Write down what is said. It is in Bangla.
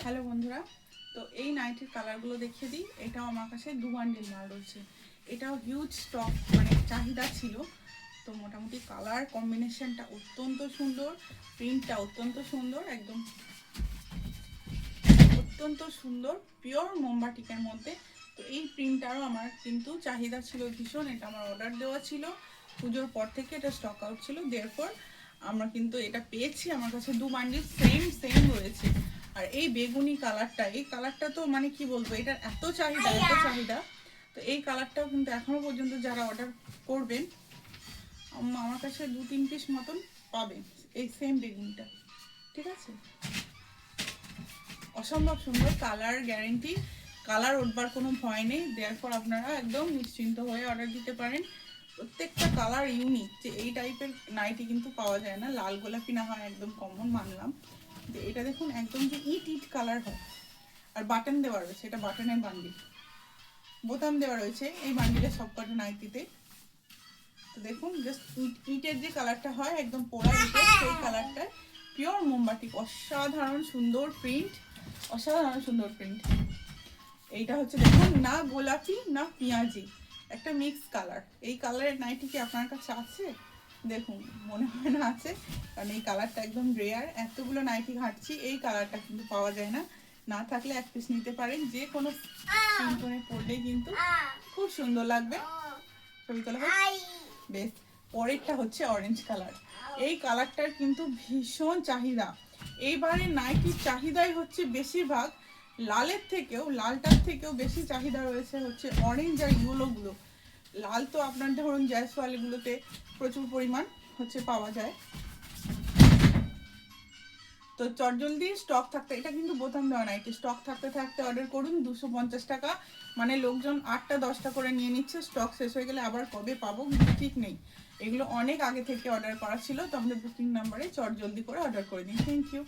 হ্যালো বন্ধুরা, তো এই নাইটির কালারগুলো দেখিয়ে দিই। এটাও আমার কাছে 2 বান্ডিল মাল রয়েছে। এটাও হিউজ স্টক, মানে চাহিদা ছিল। তো মোটামুটি কালার কম্বিনেশনটা অত্যন্ত সুন্দর, প্রিন্টটা অত্যন্ত সুন্দর, একদম অত্যন্ত সুন্দর, পিওর মোমবাটিকের মধ্যে। তো এই প্রিন্টটারও আমার কিন্তু চাহিদা ছিল ভীষণ। এটা আমার অর্ডার দেওয়া ছিল, পুজোর পর থেকে এটা স্টক আউট ছিল। দেয়ারফর আমরা কিন্তু এটা পেয়েছি। আমার কাছে 2 বান্ডিল সেম রয়েছে। আর এই বেগুনি কালারটা, এই কালারটা তো মানে কি বলবো, এটার এত চাহিদা। তো এই কালারটাও কিন্তু এখনো পর্যন্ত যারা অর্ডার করবেন আমার কাছে 2-3 পিস মতন পাবেন এই সেম বেগুনিটা। ঠিক আছে, অসম্ভব সুন্দর কালার, গ্যারেন্টি, কালার উঠবার কোনো ভয় নেই। দেয়ারপর আপনারা একদম নিশ্চিন্ত হয়ে অর্ডার দিতে পারেন। প্রত্যেকটা কালার ইউনিক, যে এই টাইপের নাইটি কিন্তু পাওয়া যায় না। লাল গোলাপি না হয় একদম কমন মানলাম, যে এটা দেখুন একদম যে ইট কালার হয়। আর বাটন দেওয়া রয়েছে, এটা বাটনের বান্ডিল, বোতাম দেওয়া রয়েছে এই বান্ডিলের সবকটা নাইটিতে। তো দেখুন জাস্ট ইটের যে কালারটা হয়, একদম পোড়া ইটের, সেই কালারটায় পিওর মোমবাটিক। অসাধারণ সুন্দর প্রিন্ট, অসাধারণ সুন্দর প্রিন্ট। এইটা হচ্ছে দেখুন, না গোলাপি না পেঁয়াজি, একটা মিক্স কালার। এই কালারের নাইটি কি আপনার কাছে আছে? দেখুন, মনে হয় না আছে, কারণ এই কালারটা একদম রেয়ার। এতগুলো নাইটি ঘাটছি, এই কালারটা কিন্তু পাওয়া যায় না। না থাকলে এক পিস নিতে পারেন, যে কোনো সিম্পলে পরলেই কিন্তু খুব সুন্দর লাগবে। ছবি তোলা হয় বেশ। পরেরটা হচ্ছে অরেঞ্জ কালার। এই কালারটার কিন্তু ভীষণ চাহিদা। এইবারে নাইটির চাহিদাই হচ্ছে বেশিরভাগ লালটার থেকেও বেশি চাহিদা রয়েছে হচ্ছে অরেঞ্জ আর ইয়েলোগুলো। লাল তো আপনার ধরুন জয়সওয়ালিগুলোতে প্রচুর পরিমাণ হচ্ছে পাওয়া যায়। তো চটজলদি স্টক থাকতে, এটা কিন্তু বোতাম দেওয়া নাইটি, স্টক থাকতে অর্ডার করুন। 250 টাকা, মানে লোকজন 8টা 10টা করে নিয়ে নিচ্ছে। স্টক শেষ হয়ে গেলে আবার কবে পাবো ঠিক নেই। এগুলো অনেক আগে থেকে অর্ডার করা ছিল, তো আমাদের বুকিং নাম্বারে চটজলদি করে অর্ডার করে দিন। Thank you.